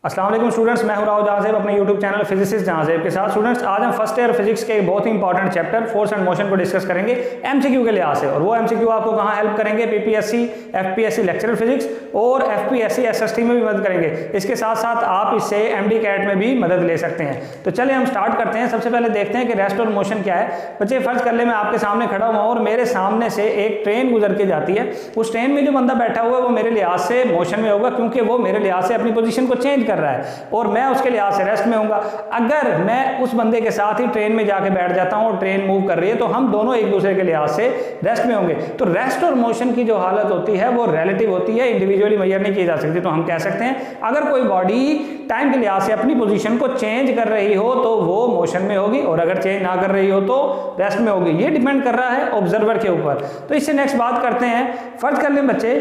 अस्सलाम वालेकुम स्टूडेंट्स, मैं हूं राहुल जहांजेब अपने यूट्यूब चैनल फिजिसिस्ट जहांजेब के साथ। स्टूडेंट्स, आज हम फर्स्ट ईयर फिजिक्स के एक बहुत ही important chapter force and motion को डिस्कस करेंगे एमसीक्यू के लिहाज से। और वो एमसीक्यू आपको कहां हेल्प करेंगे? पीपीएससी, एफपीएससी लेक्चरर फिजिक्स और एफपीएससी एसएसटी में भी मदद करेंगे। इसके साथ साथ आप इससे एमडी कैट में भी मदद ले सकते हैं। तो चलिए हम स्टार्ट करते हैं। सबसे पहले देखते हैं कि रेस्ट और मोशन क्या है। बच्चे फर्ज कर ले मैं आपके सामने खड़ा हुआ और मेरे सामने से एक ट्रेन गुजर के जाती है। उस ट्रेन में जो बंदा बैठा हुआ है वो मेरे लिहाज से मोशन में होगा, क्योंकि वो मेरे लिहाज से अपनी पोजीशन को चेंज कर रहा है और मैं उसके लिहाज से रेस्ट में होऊंगा। अगर मैं उस बंदे के साथ ही ट्रेन में जाके बैठ जाता हूं और ट्रेन मूव कर रही है तो हम दोनों एक दूसरे के लिहाज से रेस्ट में होंगे। तो रेस्ट और मोशन की जो हालत होती है वो रिलेटिव होती है, इंडिविजुअली मेजर नहीं की जा सकती। तो हम कह सकते हैं अगर कोई बॉडी टाइम के लिहाज से अपनी पोजीशन को चेंज कर रही हो तो वो मोशन में होगी, और अगर चेंज ना कर रही हो तो रेस्ट में होगी। ये डिपेंड कर रहा है ऑब्जर्वर के ऊपर। तो इससे नेक्स्ट बात करते हैं। फर्ज कर लें बच्चे,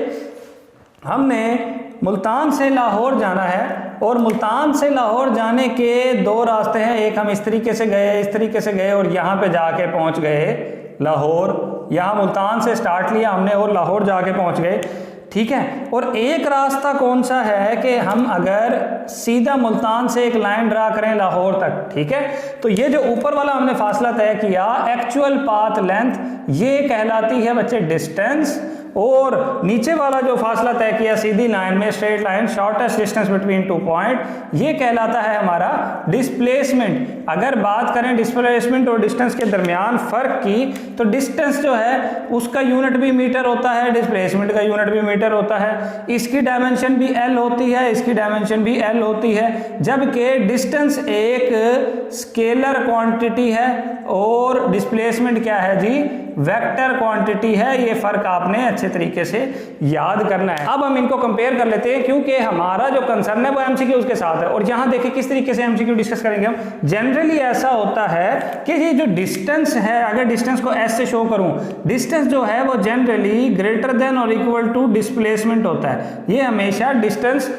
हमने मुल्तान से लाहौर जाना है और मुल्तान से लाहौर जाने के दो रास्ते हैं। एक हम इस तरीके से गए, इस तरीके से गए और यहाँ पे जाके पहुँच गए लाहौर। यहाँ मुल्तान से स्टार्ट लिया हमने और लाहौर जाके पहुँच गए, ठीक है। और एक रास्ता कौन सा है कि हम अगर सीधा मुल्तान से एक लाइन ड्रा करें लाहौर तक, ठीक है। तो ये जो ऊपर वाला हमने फासला तय किया, एक्चुअल पाथ लेंथ, ये कहलाती है बच्चे डिस्टेंस। और नीचे वाला जो फासला तय किया सीधी लाइन में, straight line, shortest distance between two point, ये कहलाता है हमारा डिस्प्लेसमेंट। अगर बात करें डिस्प्लेसमेंट और डिस्टेंस के दरमियान फर्क की, तो डिस्टेंस जो है उसका यूनिट भी मीटर होता है, डिस्प्लेसमेंट का यूनिट भी मीटर होता है। इसकी डायमेंशन भी एल होती है, इसकी डायमेंशन भी एल होती है। जबकि डिस्टेंस एक स्केलर क्वांटिटी है और डिस्प्लेसमेंट क्या है जी? वेक्टर क्वांटिटी है। ये फर्क आपने अच्छे तरीके से याद करना है। अब हम इनको कंपेयर कर लेते हैं, क्योंकि हमारा जो कंसर्न है वो एमसीक्यू के साथ है। और यहां देखिए किस तरीके से एमसीक्यू डिस्कस करेंगे हम। जनरली ऐसा होता है कि ये जो डिस्टेंस है, अगर डिस्टेंस को एस से शो करूं, डिस्टेंस जो है वो जनरली ग्रेटर देन और इक्वल टू डिस्प्लेसमेंट होता है। ये हमेशा डिस्टेंस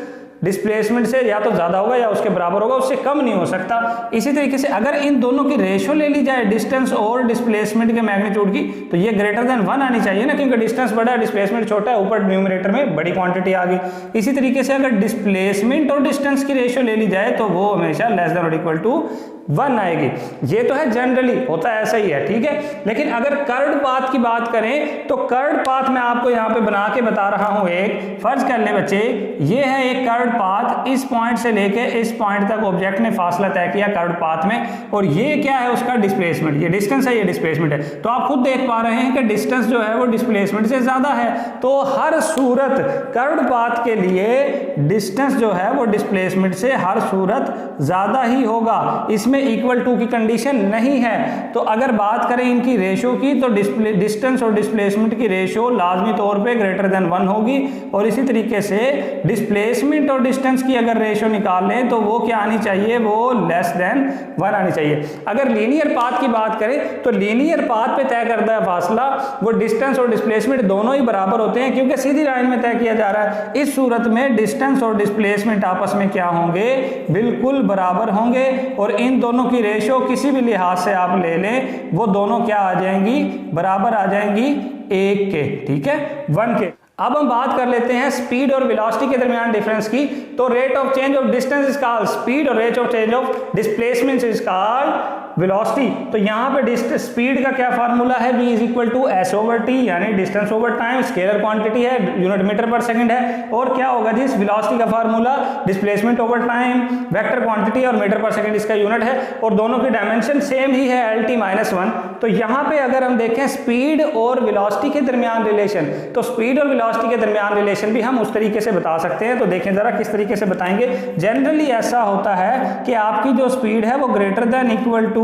डिस्प्लेसमेंट से या तो ज्यादा होगा या उसके बराबर होगा, उससे कम नहीं हो सकता। इसी तरीके से अगर इन दोनों की रेशो ले ली जाए, डिस्टेंस और डिस्प्लेसमेंट के मैग्नीट्यूड की, तो ये ग्रेटर देन 1 आनी चाहिए ना, क्योंकि डिस्टेंस बड़ा है, डिस्प्लेसमेंट छोटा है, ऊपर न्यूमरेटर में बड़ी क्वांटिटी आ गई। इसी तरीके से अगर डिस्प्लेसमेंट और डिस्टेंस की रेशो ले ली जाए तो वो हमेशा लेस देन और इक्वल टू 1 आएगी। ये तो है जनरली, होता है ऐसा ही है, ठीक है। लेकिन अगर कर्व्ड पाथ की बात करें तो कर्व्ड पाथ मैं आपको यहाँ पे बना के बता रहा हूं। एक फर्ज कर ले बच्चे, ये है एक कर्व्ड पाथ, इस पॉइंट से लेके इस पॉइंट तक ऑब्जेक्ट ने फासला तय किया कर्व्ड पाथ में, और ये क्या है उसका डिस्प्लेसमेंट। ये डिस्टेंस है, ये डिस्प्लेसमेंट है। तो आप खुद देख पा रहे हैं कि डिस्टेंस जो है वो डिस्प्लेसमेंट से ज्यादा है। तो हर सूरत कर्व्ड पाथ के लिए डिस्टेंस जो है वो डिस्प्लेसमेंट से हर सूरत ज्यादा ही होगा। इसमें इक्वल टू की कंडीशन नहीं है। तो अगर बात करें इनकी रेशो की, तो डिस्टेंस और डिस्प्लेसमेंट की रेशो लाजमी तौर पे ग्रेटर देन 1 होगी। और इसी तरीके से डिस्प्लेसमेंट और डिस्टेंस की अगर रेशो निकाल लें तो वो क्या आनी चाहिए? वो लेस देन 1 आनी चाहिए। अगर लीनियर पाथ की बात करें तो लीनियर पाथ पे तय करता है फासला, वो डिस्टेंस और डिस्प्लेसमेंट दोनों ही बराबर होते हैं, क्योंकि सीधी लाइन में तय किया जा रहा है। इस सूरत में डिस्टेंस और डिस्प्लेसमेंट आपस में क्या होंगे? बिल्कुल बराबर होंगे। और इन दोनों की रेशो किसी भी लिहाज से आप ले लें, वो दोनों क्या आ जाएंगी? बराबर आ जाएंगी 1 के, ठीक है, 1 के। अब हम बात कर लेते हैं स्पीड और वेलोसिटी के दरमियान डिफरेंस की। तो rate of change of distance is called speed और rate of change of displacement is called velocity. तो यहाँ पे स्पीड का क्या फार्मूला है? v is equal to S over T, यानी distance over time, scalar quantity है, यूनिट मीटर पर सेकंड है। और क्या होगा जी? वेलोसिटी का formula displacement over time, vector quantity और मीटर पर सेकंड इसका यूनिट है। और दोनों की डायमेंशन सेम ही है, lt-1। तो यहाँ पे अगर हम देखें स्पीड और वेलोसिटी के दरमियान रिलेशन, तो स्पीड और वेलोसिटी के दरमियान रिलेशन भी हम उस तरीके से बता सकते हैं। तो देखें जरा किस तरीके से बताएंगे। जनरली ऐसा होता है कि आपकी जो स्पीड है वो greater than equal to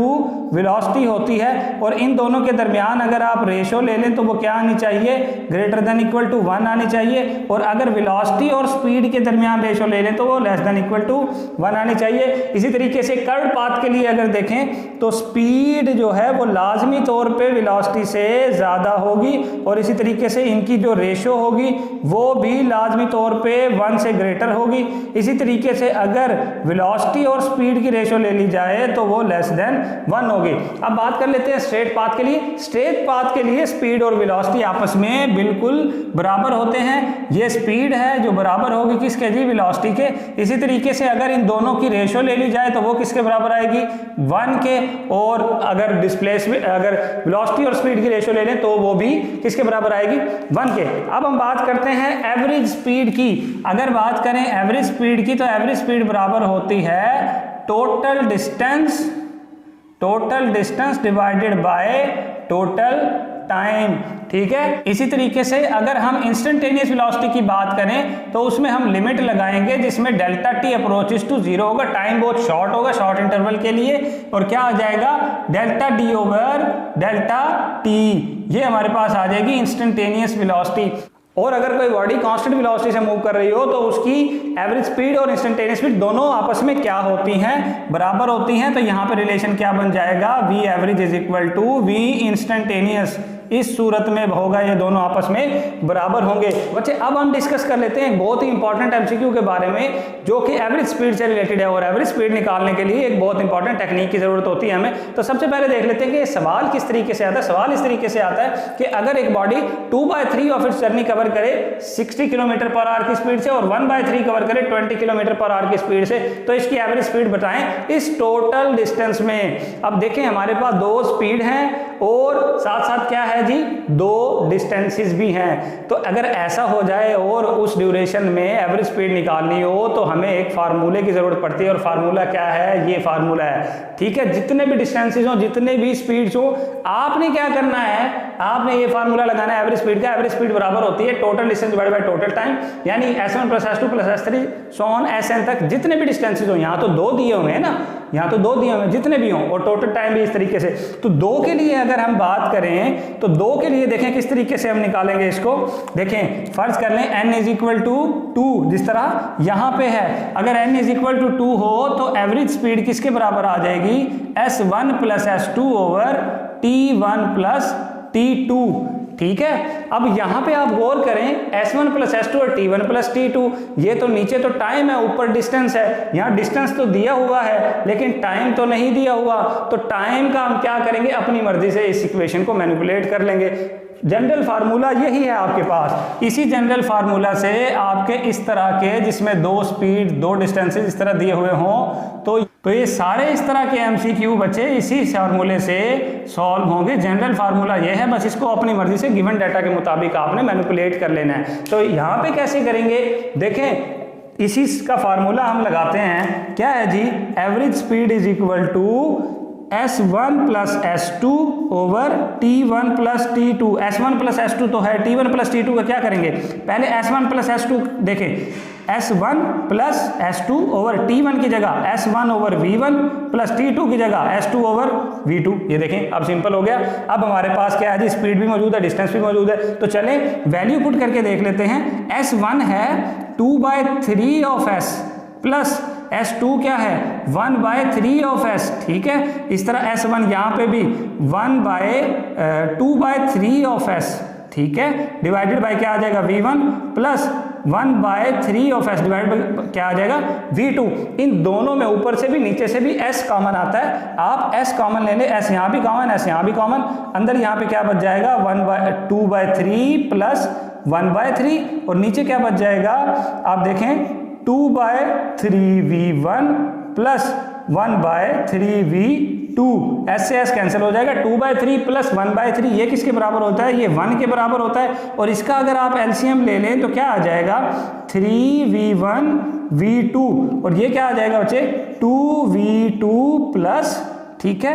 velocity होती है, और इन दोनों के दरमियान अगर आप रेशो ले लें तो वो क्या आनी चाहिए? ग्रेटर देन इक्वल टू 1 आनी चाहिए। और अगर वेलोसिटी और स्पीड के दरमियान रेशो ले लें तो वो लेस देन इक्वल टू 1 आनी चाहिए। इसी तरीके से कर्व्ड पाथ के लिए अगर देखें तो स्पीड जो है वो लाजमी तौर पे वेलोसिटी से ज्यादा होगी, और इसी तरीके से इनकी जो रेशो होगी वो भी लाजमी तौर पे 1 से ग्रेटर होगी। इसी तरीके से अगर वेलोसिटी और स्पीड की रेशो ले ली जाए तो वो लेस देन 1 होगी। होगी। अब बात कर लेते हैं स्ट्रेट पाथ के लिए। स्ट्रेट पाथ के लिए स्पीड और वेलोसिटी आपस में बिल्कुल बराबर होते हैं। ये स्पीड है जो बराबर होगी किसके जी, वेलोसिटी के। इसी तरीके से अगर इन दोनों की रेशियो ले ली जाए तो वो किसके बराबर आएगी, 1 के। और अगर डिस्प्लेसमेंट, अगर वेलोसिटी और स्पीड की रेशियो ले लें तो वो भी किसके बराबर आएगी, 1 के। अब हम बात करते हैं एवरेज स्पीड की। अगर बात करें एवरेज स्पीड की तो एवरेज स्पीड बराबर होती है total distance divided by total time. ठीक है, इसी तरीके से अगर हम इंस्टेंटेनियस वेलोसिटी की बात करें तो उसमें हम लिमिट लगाएंगे जिसमें डेल्टा टी अप्रोचेस टू 0 होगा, टाइम बहुत शॉर्ट होगा, शॉर्ट इंटरवल के लिए, और क्या आ जाएगा, delta D over delta T, ये हमारे पास आ जाएगी इंस्टेंटेनियस वेलोसिटी। और अगर कोई बॉडी कांस्टेंट वेलोसिटी से मूव कर रही हो तो उसकी एवरेज स्पीड और इंस्टेंटेनियस स्पीड दोनों आपस में क्या होती हैं, बराबर होती हैं। तो यहाँ पे रिलेशन क्या बन जाएगा, v average is equal to v instantaneous. इस सूरत में होगा, ये दोनों आपस में बराबर होंगे। बच्चे अब हम डिस्कस कर लेते हैं एक बहुत ही इंपॉर्टेंट एमसीक्यू के बारे में जो कि एवरेज स्पीड से रिलेटेड है। और एवरेज स्पीड निकालने के लिए एक बहुत इंपॉर्टेंट टेक्निक की जरूरत होती है हमें। तो सबसे पहले देख लेते हैं कि सवाल किस तरीके से आता है। सवाल इस तरीके से आता है कि अगर एक body 2/3 of its journey cover करे 60 किलोमीटर पर आवर की स्पीड से और 1/3 कवर करे 20 किलोमीटर पर आवर की स्पीड से, तो इसकी एवरेज स्पीड बताएं इस टोटल डिस्टेंस में। अब देखें हमारे पास 2 स्पीड हैं और साथ साथ क्या है जी, 2 डिस्टेंसेस भी हैं। तो अगर ऐसा हो जाए और उस ड्यूरेशन में एवरेज स्पीड निकालनी हो तो हमें एक फार्मूले की जरूरत पड़ती है। और फार्मूला क्या है, ये फार्मूला है। ठीक है, जितने भी डिस्टेंसेस हो, जितने भी स्पीड्स हो, आपने क्या करना है, आपने ये फार्मूला लगाना है एवरेज स्पीड का। एवरेज स्पीड बराबर होती है total distance divided by total time, यानी S1 + S2 + S3 so on Sn तक जितने भी डिस्टेंसेस हो। यहाँ तो 2 दिए हुए हैं ना, यहाँ तो 2 दिए हुए हैं, जितने भी हों, और टोटल टाइम भी इस तरीके से। तो 2 के लिए अगर हम बात करें तो 2 के लिए देखें किस तरीके से हम निकालेंगे इसको। देखें फर्ज कर लें n = 2, जिस तरह यहाँ पे है। अगर n = 2 हो तो एवरेज स्पीड किसके बराबर आ जाएगी, S1 + S2 over T1 + T2। ठीक है, अब यहां पे आप गौर करें S1 + S2 और T1 + T2, ये तो नीचे तो टाइम है, ऊपर डिस्टेंस है। यहाँ डिस्टेंस तो दिया हुआ है लेकिन टाइम तो नहीं दिया हुआ। तो टाइम का हम क्या करेंगे, अपनी मर्जी से इस इक्वेशन को मैनिपुलेट कर लेंगे। जनरल फार्मूला यही है आपके पास। इसी जनरल फार्मूला से आपके इस तरह के जिसमें 2 स्पीड 2 डिस्टेंसेस इस तरह दिए हुए हों तो ये सारे इस तरह के एमसीक्यू बच्चे इसी फार्मूले से सॉल्व होंगे। जनरल फार्मूला ये है, बस इसको अपनी मर्जी से गिवन डाटा के मुताबिक आपने मैनिपुलेट कर लेना है। तो यहाँ पे कैसे करेंगे, देखें इसी का फार्मूला हम लगाते हैं। क्या है जी, average speed is equal to S1 + S2 over T1 + T2। S1 + S2 तो है, T1 + T2 का क्या करेंगे, पहले S1 + S2 देखें, S1 + S2 ओवर T1 की जगह S1 ओवर V1 + T2 की जगह S2 ओवर V2। ये देखें अब सिंपल हो गया। अब हमारे पास क्या है जी, स्पीड भी मौजूद है, डिस्टेंस भी मौजूद है। तो चलें वैल्यू पुट करके देख लेते हैं। S1 है 2/3 ऑफ S प्लस S2 क्या है 1/3 ऑफ S। ठीक है, इस तरह S1 यहाँ पे भी 2/3 ऑफ S। ठीक है, डिवाइडेड बाय क्या आ जाएगा V1 plus 1/3 of S divided by क्या आ जाएगा V2। इन दोनों में ऊपर से भी नीचे से भी S कॉमन आता है, आप S कॉमन ले लें, S यहाँ भी कॉमन, S यहाँ भी कॉमन, अंदर यहाँ पे क्या बच जाएगा 2/3 प्लस 1/3 और नीचे क्या बच जाएगा, आप देखें 2/3V1 प्लस 1/3V2। S से S कैंसिल हो जाएगा, 2/3 प्लस 1/3 ये किसके बराबर होता है, ये 1 के बराबर होता है। और इसका अगर आप एलसीएम ले लें तो क्या आ जाएगा 3V1 V2 और ये क्या आ जाएगा बच्चे 2V2 प्लस, ठीक है,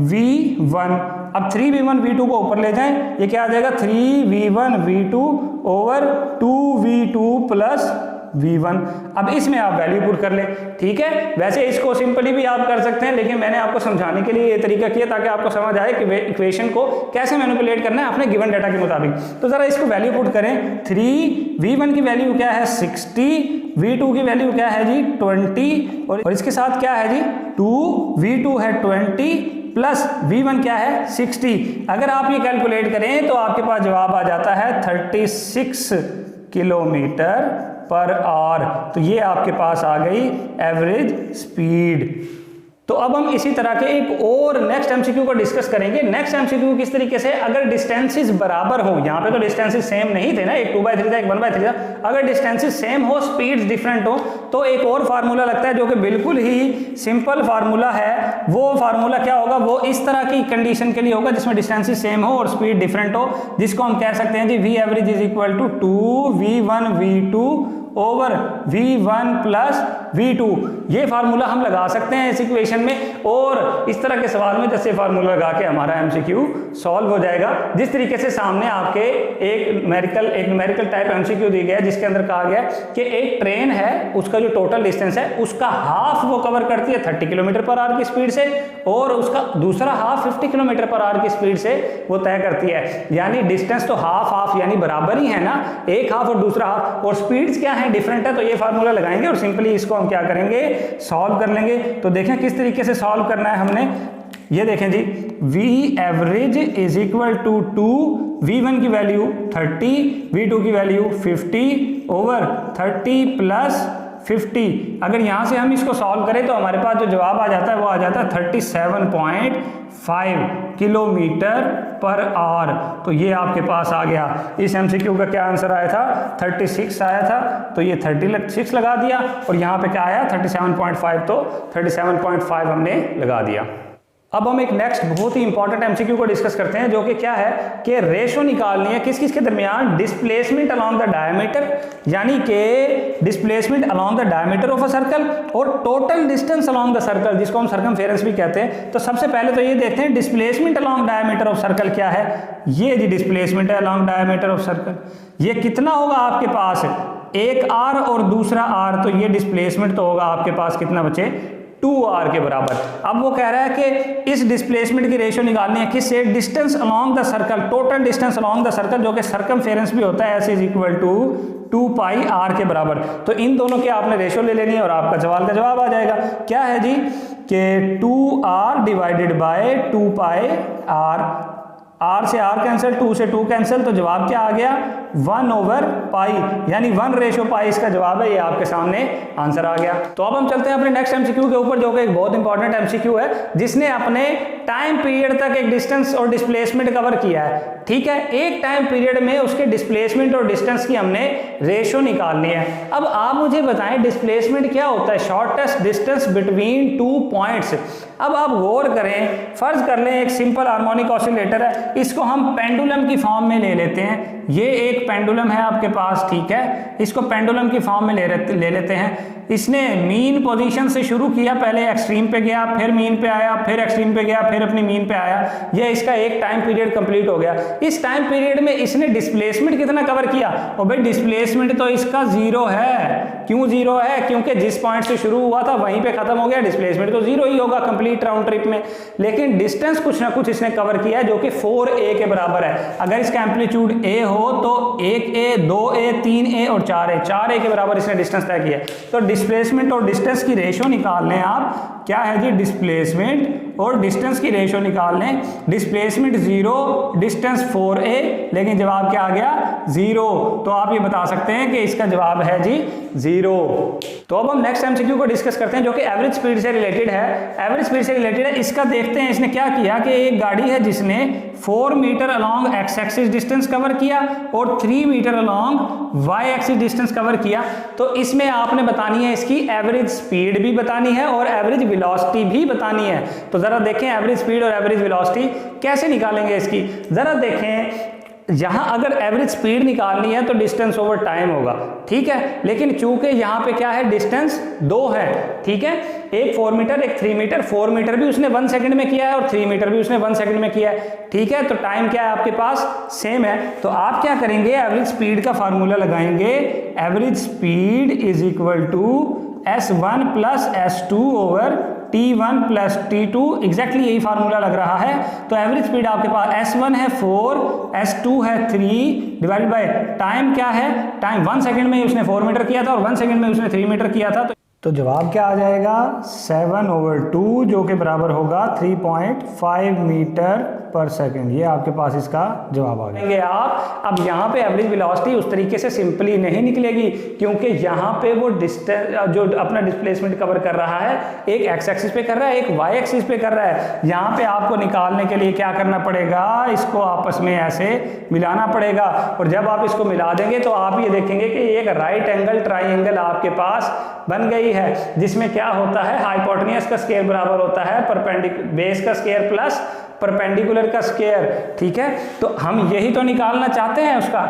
V1। अब 3V1 V2 को ऊपर ले जाएं, ये क्या आ जाएगा 3V1 V2 over 2V2 plus V1। अब इसमें आप वैल्यू पुट कर लें। ठीक है, वैसे इसको सिंपली भी आप कर सकते हैं, लेकिन मैंने आपको समझाने के लिए ये तरीका किया ताकि आपको समझ आए कि इक्वेशन को कैसे मैनिपुलेट करना है अपने गिवन डाटा के मुताबिक। तो जरा इसको वैल्यू पुट करें। 3V1 की वैल्यू क्या है 60, V2 की वैल्यू क्या है जी 20 और इसके साथ क्या है जी 2V2 है 20 प्लस V1 क्या है 60। अगर आप ये कैलकुलेट करें तो आपके पास जवाब आ जाता है 36 किलोमीटर पर आवर। तो ये आपके पास आ गई एवरेज स्पीड। तो अब हम इसी तरह के एक और नेक्स्ट एमसीक्यू को डिस्कस करेंगे। नेक्स्ट एमसीक्यू किस तरीके से, अगर डिस्टेंसेस बराबर हो, यहाँ पे तो डिस्टेंसेस सेम नहीं थे ना, एक 2/3 था एक 1/3 था, अगर डिस्टेंसेस सेम हो, स्पीड्स डिफरेंट हो, तो एक और फार्मूला लगता है जो कि बिल्कुल ही सिंपल फार्मूला है। वो फार्मूला क्या होगा, वो इस तरह की कंडीशन के लिए होगा जिसमें डिस्टेंसेस सेम हो और स्पीड डिफरेंट हो, जिसको हम कह सकते हैं जी V average is equal to 2V1 V2 over V1 plus V2। ये फार्मूला हम लगा सकते हैं इस इक्वेशन में, और इस तरह के सवाल में जैसे फार्मूला लगा के हमारा एमसीक्यू सॉल्व हो जाएगा। जिस तरीके से सामने आपके एक न्यूमेरिकल टाइप एमसीक्यू दी गया है जिसके अंदर कहा गया कि एक ट्रेन है, उसका जो टोटल डिस्टेंस है उसका हाफ वो कवर करती है 30 किलोमीटर पर आवर की स्पीड से, और उसका दूसरा हाफ 50 किलोमीटर पर आवर की स्पीड से वो तय करती है। यानी डिस्टेंस तो हाफ हाफ यानी बराबर ही है ना, एक हाफ और दूसरा हाफ, और स्पीड्स क्या है, डिफरेंट है। तो ये फार्मूला लगाएंगे और सिंपली इसको हम क्या करेंगे, सॉल्व कर लेंगे। तो देखें किस तरीके से सॉल्व करना है हमने, ये देखें जी, V average is equal to 2, V1 की वैल्यू 30, V2 की वैल्यू 50 ओवर 30 प्लस 50। अगर यहाँ से हम इसको सॉल्व करें तो हमारे पास जो जवाब आ जाता है वो आ जाता है 37.5 किलोमीटर पर आवर। तो ये आपके पास आ गया। इस एमसीक्यू का क्या आंसर आया था, 36 आया था, तो ये 36 लगा दिया, और यहाँ पे क्या आया 37.5, तो 37.5 हमने लगा दिया। अब हम एक नेक्स्ट बहुत ही इंपॉर्टेंट एमसीक्यू को डिस्कस करते हैं, जो कि क्या है कि रेशो निकालनी है किस किस के दरमियान, डिस्प्लेसमेंट अलोंग द डायमीटर, यानी कि displacement along the diameter of a circle और total distance along the circle, जिसको हम सर्कमफेरेंस भी कहते हैं। तो सबसे पहले तो ये देखते हैं displacement along diameter of circle क्या है। ये जी डिस्प्लेसमेंट है अलोंग डायमीटर ऑफ सर्कल, ये कितना होगा आपके पास, एक r और दूसरा r, तो ये डिस्प्लेसमेंट तो होगा आपके पास कितना बचे, 2r के बराबर। अब वो कह रहा है कि इस डिस्प्लेसमेंट की रेशियो निकालनी है किससे, distance along the circle, total distance along the circle, जो कि सर्कमफेरेंस भी होता है, s is equal to 2πr के बराबर। तो इन दोनों के आपने रेशियो ले लेनी है और आपका सवाल का जवाब आ जाएगा। क्या है जी कि 2r divided by 2πr, r से r कैंसिल, 2 से 2 कैंसिल, तो जवाब क्या आ गया 1/π, यानी 1/π इसका जवाब है। ये आपके सामने आंसर आ गया। तो अब हम चलते हैं अपने नेक्स्ट एमसीक्यू के ऊपर, जो कि एक बहुत इंपॉर्टेंट एमसीक्यू है, जिसने अपने टाइम पीरियड तक एक डिस्टेंस और डिस्प्लेसमेंट कवर किया है। ठीक है, एक टाइम पीरियड में उसके डिस्प्लेसमेंट और डिस्टेंस की हमने रेशियो निकालनी है। अब आप मुझे बताएं डिस्प्लेसमेंट क्या होता है, शॉर्टेस्ट डिस्टेंस बिटवीन 2 पॉइंट्स। अब आप गौर करें, फर्ज कर लें एक सिंपल हार्मोनिक ऑसिलेटर है, इसको हम पेंडुलम की फॉर्म में ले लेते हैं। ये एक पेंडुलम है आपके पास, ठीक है, इसको पेंडुलम की फॉर्म में ले लेते हैं। इसने मीन पोजीशन से शुरू किया, पहले एक्सट्रीम पे गया, फिर मीन पे आया, फिर एक्सट्रीम पे गया, फिर अपनी मीन पे आया। ये इसका एक टाइम पीरियड कंप्लीट हो गया। इस टाइम पीरियड में इसने डिस्प्लेसमेंट कितना कवर किया, और भाई डिस्प्लेसमेंट तो इसका 0 है। क्यों 0 है, क्योंकि जिस पॉइंट से शुरू हुआ था वहीं पे खत्म हो गया, डिस्प्लेसमेंट तो 0 ही होगा कंप्लीट राउंड ट्रिप में। लेकिन डिस्टेंस कुछ ना कुछ इसने कवर किया है, जो कि 4a के बराबर है। अगर इसका एम्पलीट्यूड a हो तो 1a, 2a, 3a और 4a के बराबर इसने डिस्टेंस तय किया। तो डिस्प्लेसमेंट और डिस्टेंस की रेशियो निकाल लें आप, क्या है जी, डिस्प्लेसमेंट और डिस्टेंस की रेशियो निकाल लें। डिस्प्लेसमेंट 0, डिस्टेंस 4a, लेकिन जवाब क्या आ गया 0। तो आप ये बता सकते हैं कि इसका जवाब है जी 0। तो अब हम नेक्स्ट एमसीक्यू को डिस्कस करते हैं, जो कि एवरेज स्पीड से रिलेटेड है। एवरेज स्पीड से रिलेटेड है, इसका देखते हैं इसने क्या किया कि एक गाड़ी है जिसने 4 metre along X axis distance cover किया और 3 metre along Y axis distance cover किया। तो इसमें आपने बतानी है इसकी एवरेज स्पीड भी बतानी है और एवरेज वेलोसिटी भी बतानी है। तो जरा देखें एवरेज स्पीड और एवरेज वेलोसिटी कैसे निकालेंगे इसकी, जरा देखें। यहाँ अगर एवरेज स्पीड निकालनी है तो डिस्टेंस ओवर टाइम होगा, ठीक है, लेकिन चूंकि यहाँ पे क्या है, डिस्टेंस 2 है, ठीक है, एक 4 मीटर एक 3 मीटर, 4 मीटर भी उसने 1 सेकंड में किया है और 3 मीटर भी उसने 1 सेकंड में किया है, ठीक है। तो टाइम क्या है आपके पास, सेम है। तो आप क्या करेंगे, एवरेज स्पीड का फार्मूला लगाएंगे। Average speed is equal to S1 plus S2 over T1 plus T2, exactly यही फार्मूला लग रहा है। तो एवरेज स्पीड आपके पास S1 है 4, S2 है 3 डिवाइडेड बाय टाइम क्या है, टाइम 1 सेकंड में उसने 4 मीटर किया था और 1 सेकंड में उसने 3 मीटर किया था। तो जवाब क्या आ जाएगा 7/2 जो कि बराबर होगा 3.5 मीटर पर सेकंड। ये आपके पास इसका जवाब आ गया। आप अब यहाँ पे एवरेज वेलोसिटी उस तरीके से सिंपली नहीं निकलेगी, क्योंकि यहाँ पे वो डिस्टेंस जो अपना डिस्प्लेसमेंट कवर कर रहा है, एक एक्स एक्सिस पे कर रहा है, एक वाई एक्सिस पे कर रहा है। यहाँ पे आपको निकालने के लिए क्या करना पड़ेगा, इसको आपस में ऐसे मिलाना पड़ेगा, और जब आप इसको मिला देंगे तो आप ये देखेंगे कि एक राइट एंगल ट्राइंगल आपके पास बन गई है, जिसमें क्या होता है, हाइपोटेन्यूज का स्क्वायर बराबर होता है परपेंडिकुलर बेस का स्क्वायर प्लस परपेंडिकुलर का स्क्वायर। ठीक है, तो हम यही तो निकालना चाहते हैं उसका।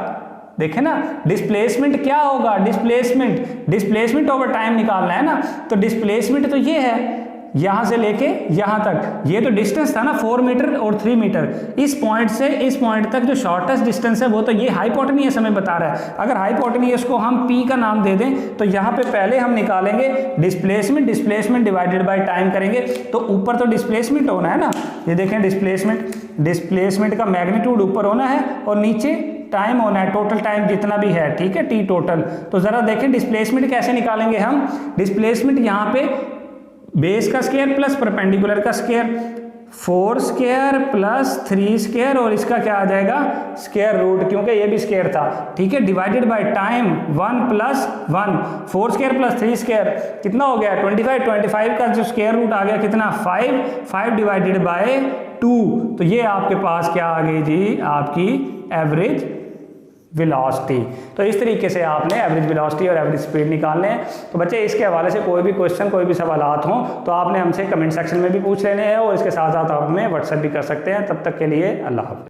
देखें ना, डिस्प्लेसमेंट क्या होगा, डिस्प्लेसमेंट ओवर टाइम निकालना है ना, तो डिस्प्लेसमेंट तो ये है यहां से लेके यहां तक, ये तो डिस्टेंस था ना 4 मीटर और 3 मीटर, इस पॉइंट से इस पॉइंट तक जो शॉर्टेस्ट डिस्टेंस है वो तो ये हाइपोटेन्यूज हमें बता रहा है। अगर हाइपोटेन्यूज को हम पी का नाम दे दें तो यहाँ पे पहले हम निकालेंगे डिस्प्लेसमेंट डिवाइडेड बाय टाइम करेंगे, तो ऊपर तो डिस्प्लेसमेंट होना है ना, ये देखें डिस्प्लेसमेंट का मैग्नीट्यूड ऊपर होना है और नीचे टाइम होना है, टोटल टाइम जितना भी है, ठीक है, टी टोटल। तो जरा देखें डिस्प्लेसमेंट कैसे निकालेंगे हम। डिस्प्लेसमेंट यहाँ पे बेस का स्क्वायर प्लस परपेंडिकुलर का स्क्वायर, 4 स्क्वायर प्लस 3 स्क्वायर, और इसका क्या आ जाएगा स्क्वायर रूट, क्योंकि ये भी स्क्वायर था, ठीक है, divided by time 1 + 1, 4 square plus 3 square कितना हो गया 25 का जो स्क्वायर रूट आ गया कितना 5 डिवाइडेड बाय 2, तो ये आपके पास क्या आ गई जी, आपकी एवरेज वेलोसिटी। तो इस तरीके से आपने एवरेज वेलोसिटी और एवरेज स्पीड निकालने हैं। तो बच्चे इसके हवाले से कोई भी क्वेश्चन, कोई भी सवालात हों तो आपने हमसे कमेंट सेक्शन में भी पूछ लेने हैं, और इसके साथ साथ आप हमें व्हाट्सएप भी कर सकते हैं। तब तक के लिए अल्लाह हाफ़िज़।